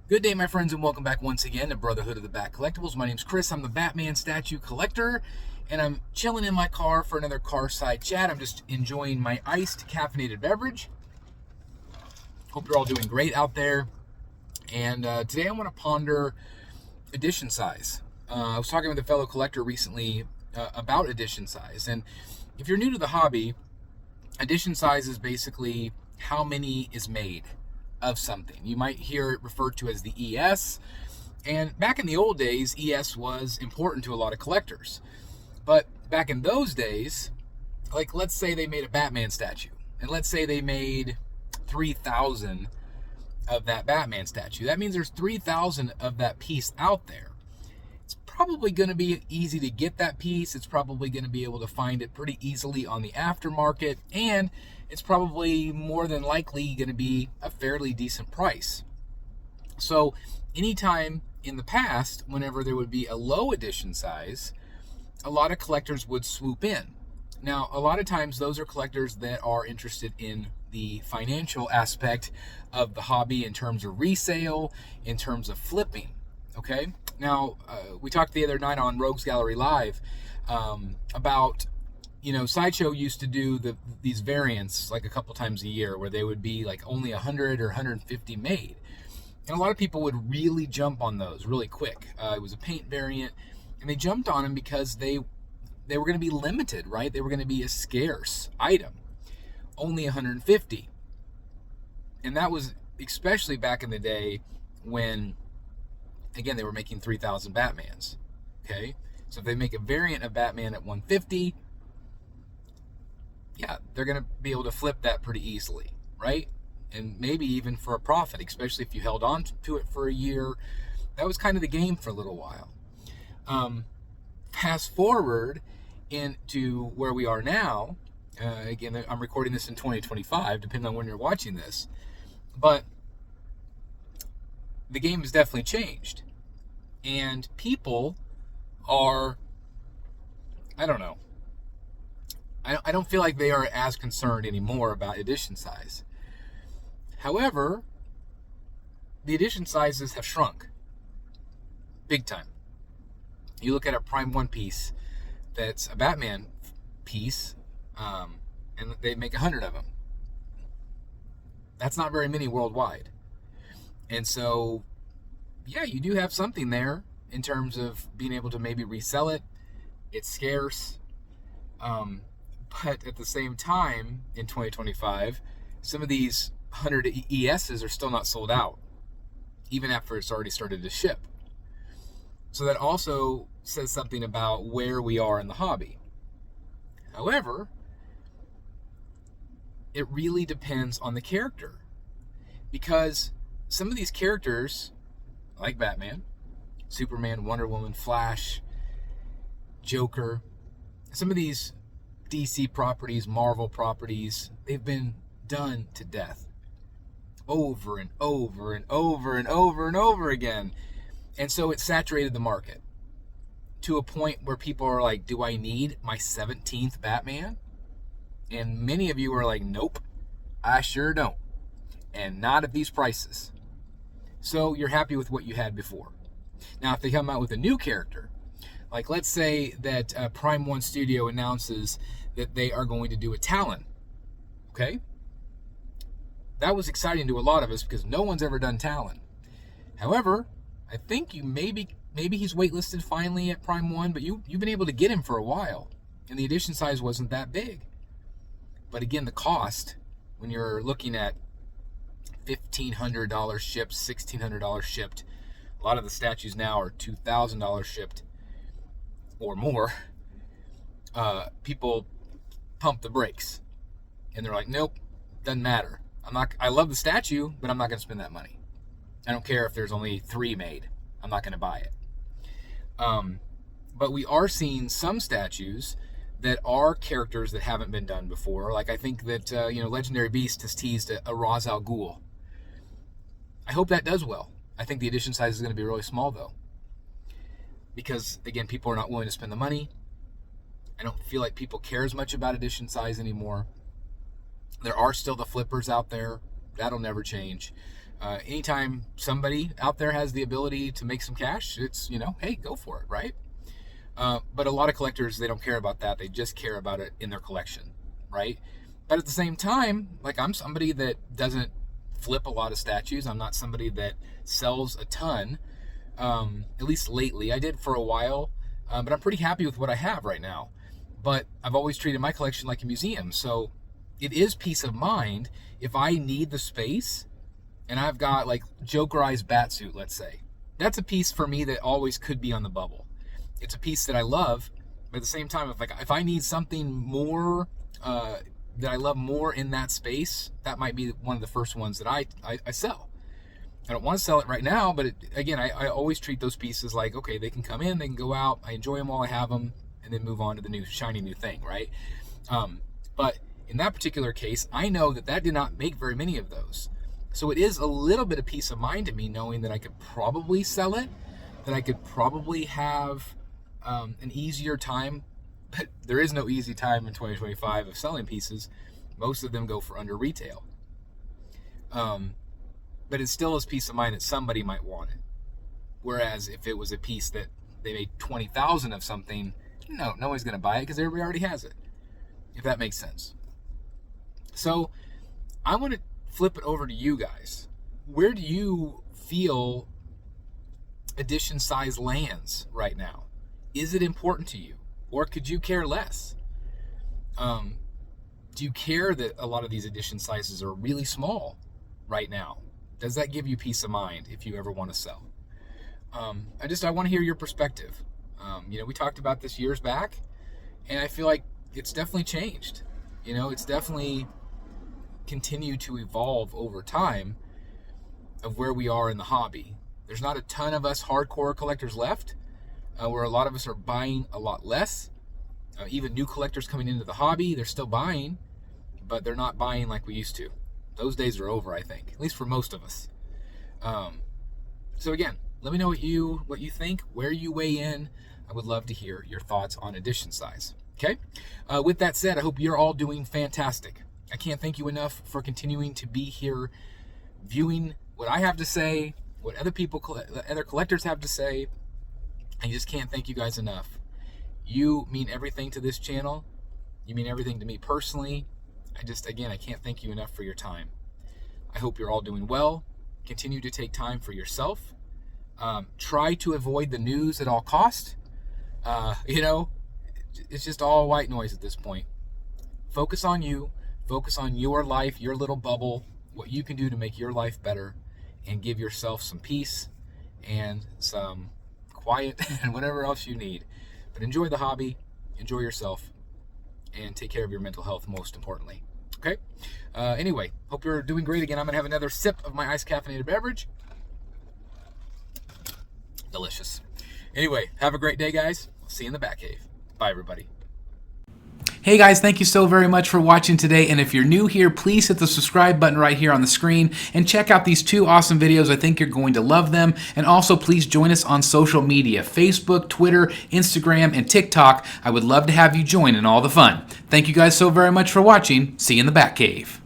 Good day, my friends, and welcome back once again to Brotherhood of the Bat Collectibles. My name's Chris. I'm the Batman statue collector, and I'm chilling in my car for another car side chat. I'm just enjoying my iced caffeinated beverage. Hope you're all doing great out there. And today I want to ponder edition size. I was talking with a fellow collector recently about edition size, and if you're new to the hobby, edition size is basically how many is made of something. You might hear it referred to as the ES, and back in the old days, ES was important to a lot of collectors. But back in those days, like let's say they made a Batman statue, and let's say they made 3,000 of that Batman statue. That means there's 3,000 of that piece out there. It's probably going to be easy to get that piece. It's probably going to be able to find it pretty easily on the aftermarket, and it's probably more than likely going to be a fairly decent price. So anytime in the past, whenever there would be a low edition size, a lot of collectors would swoop in. Now, a lot of times those are collectors that are interested in the financial aspect of the hobby in terms of resale, in terms of flipping. Okay? Now, we talked the other night on Rogues Gallery Live about, Sideshow used to do these variants like a couple times a year where they would be like only 100 or 150 made. And a lot of people would really jump on those really quick. It was a paint variant, and they jumped on them because they were going to be limited, right? They were going to be a scarce item. Only 150. And that was especially back in the day when, again, they were making 3,000 Batmans. Okay? So if they make a variant of Batman at 150, yeah, they're going to be able to flip that pretty easily, right? And maybe even for a profit, especially if you held on to it for a year. That was kind of the game for a little while. Fast forward into where we are now. Again, I'm recording this in 2025, depending on when you're watching this. But the game has definitely changed. And people are, I don't know. I don't feel like they are as concerned anymore about edition size. However, the edition sizes have shrunk. Big time. You look at a Prime 1 piece that's a Batman piece, and they make 100 of them. That's not very many worldwide. And so, yeah, you do have something there in terms of being able to maybe resell it. It's scarce. But at the same time, in 2025, some of these 100 ESs are still not sold out, even after it's already started to ship. So that also says something about where we are in the hobby. However, it really depends on the character. Because some of these characters, like Batman, Superman, Wonder Woman, Flash, Joker, some of these DC properties, Marvel properties, they've been done to death. Over and over and over and over and over again. And so it saturated the market to a point where people are like, do I need my 17th Batman? And many of you are like, nope, I sure don't. And not at these prices. So you're happy with what you had before. Now, if they come out with a new character, like let's say that Prime 1 Studio announces that they are going to do a Talon. Okay? That was exciting to a lot of us because no one's ever done Talon. However, I think maybe he's waitlisted finally at Prime 1, but you've been able to get him for a while. And the edition size wasn't that big. But again, the cost, when you're looking at $1,500 shipped, $1,600 shipped, a lot of the statues now are $2,000 shipped or more. People pump the brakes. And they're like, nope, doesn't matter. I love the statue, but I'm not going to spend that money. I don't care if there's only 3 made. I'm not going to buy it. But we are seeing some statues that are characters that haven't been done before. Like I think that Legendary Beast has teased a Ra's al Ghul. I hope that does well. I think the edition size is going to be really small though, because again, people are not willing to spend the money. I don't feel like people care as much about edition size anymore. There are still the flippers out there. That'll never change. Anytime somebody out there has the ability to make some cash, it's, hey, go for it, right? But a lot of collectors, they don't care about that. They just care about it in their collection, right? But at the same time, like, I'm somebody that doesn't flip a lot of statues. I'm not somebody that sells a ton, at least lately. I did for a while, but I'm pretty happy with what I have right now. But I've always treated my collection like a museum, so it is peace of mind if I need the space and I've got, like, Joker Eyes Batsuit, let's say. That's a piece for me that always could be on the bubble. It's a piece that I love, but at the same time, if I need something more that I love more in that space, that might be one of the first ones that I sell. I don't want to sell it right now, but again, I always treat those pieces like, okay, they can come in, they can go out, I enjoy them while I have them, and then move on to the new shiny new thing, right? But in that particular case, I know that did not make very many of those. So it is a little bit of peace of mind to me knowing that I could probably sell it, that I could probably have an easier time. But there is no easy time in 2025 of selling pieces. Most of them go for under retail. But it still is peace of mind that somebody might want it. Whereas if it was a piece that they made 20,000 of something, no one's going to buy it because everybody already has it. If that makes sense. So I want to flip it over to you guys. Where do you feel edition size lands right now? Is it important to you? Or could you care less? Do you care that a lot of these edition sizes are really small right now? Does that give you peace of mind if you ever want to sell? I want to hear your perspective. We talked about this years back, and I feel like it's definitely changed. It's definitely continued to evolve over time of where we are in the hobby. There's not a ton of us hardcore collectors left, where a lot of us are buying a lot less. Even new collectors coming into the hobby, they're still buying, but they're not buying like we used to. Those days are over, I think, at least for most of us. So again, let me know what you think, where you weigh in. I would love to hear your thoughts on edition size. Okay? With that said, I hope you're all doing fantastic. I can't thank you enough for continuing to be here, viewing what I have to say, what other collectors have to say. I just can't thank you guys enough. You mean everything to this channel. You mean everything to me personally. I can't thank you enough for your time. I hope you're all doing well. Continue to take time for yourself. Try to avoid the news at all cost. It's just all white noise at this point. Focus on you. Focus on your life, your little bubble, what you can do to make your life better, and give yourself some peace and some quiet and whatever else you need. But enjoy the hobby, enjoy yourself, and take care of your mental health most importantly. Okay? Anyway, hope you're doing great again. I'm going to have another sip of my iced caffeinated beverage. Delicious. Anyway, have a great day, guys. I'll see you in the Batcave. Bye, everybody. Hey guys, thank you so very much for watching today, and if you're new here, please hit the subscribe button right here on the screen and check out these two awesome videos. I think you're going to love them. And also please join us on social media, Facebook, Twitter, Instagram, and TikTok. I would love to have you join in all the fun. Thank you guys so very much for watching. See you in the Batcave.